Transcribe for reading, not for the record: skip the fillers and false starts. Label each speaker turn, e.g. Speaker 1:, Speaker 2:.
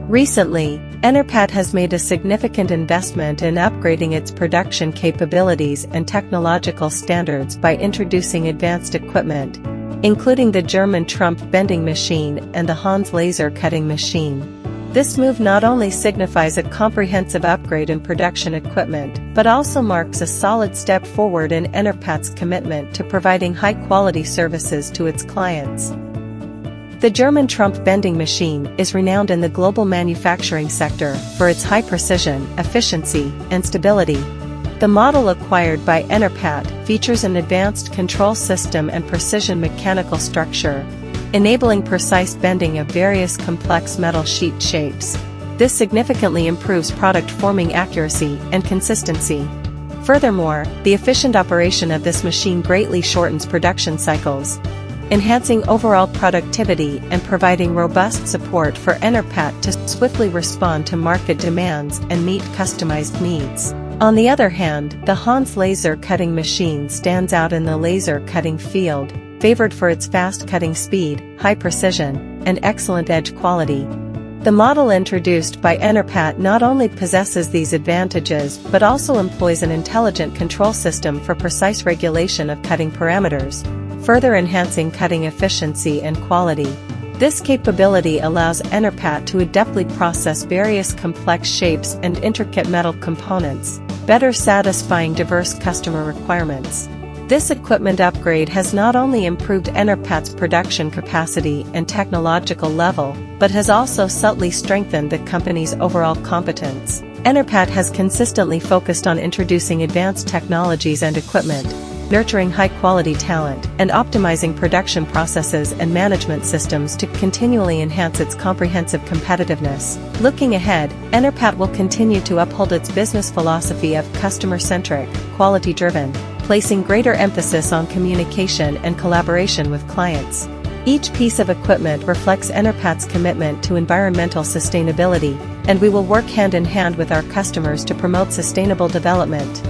Speaker 1: Recently, Enerpat has made a significant investment in upgrading its production capabilities and technological standards by introducing advanced equipment, including the German TRUMPF bending machine and the Hans laser cutting machine. This move not only signifies a comprehensive upgrade in production equipment, but also marks a solid step forward in Enerpat's commitment to providing high-quality services to its clients. The German TRUMPF bending machine is renowned in the global manufacturing sector for its high precision, efficiency, and stability. The model acquired by Enerpat features an advanced control system and precision mechanical structure, enabling precise bending of various complex metal sheet shapes. This significantly improves product forming accuracy and consistency. Furthermore, the efficient operation of this machine greatly shortens production cycles, enhancing overall productivity and providing robust support for Enerpat to swiftly respond to market demands and meet customized needs. On the other hand, the Hans laser cutting machine stands out in the laser cutting field, favored for its fast cutting speed, high precision, and excellent edge quality. The model introduced by Enerpat not only possesses these advantages but also employs an intelligent control system for precise regulation of cutting parameters, further enhancing cutting efficiency and quality. This capability allows Enerpat to adeptly process various complex shapes and intricate metal components, better satisfying diverse customer requirements. This equipment upgrade has not only improved Enerpat's production capacity and technological level, but has also subtly strengthened the company's overall competence. Enerpat has consistently focused on introducing advanced technologies and equipment, nurturing high-quality talent, and optimizing production processes and management systems to continually enhance its comprehensive competitiveness. Looking ahead, Enerpat will continue to uphold its business philosophy of customer-centric, quality-driven, placing greater emphasis on communication and collaboration with clients. Each piece of equipment reflects Enerpat's commitment to environmental sustainability, and we will work hand in hand with our customers to promote sustainable development.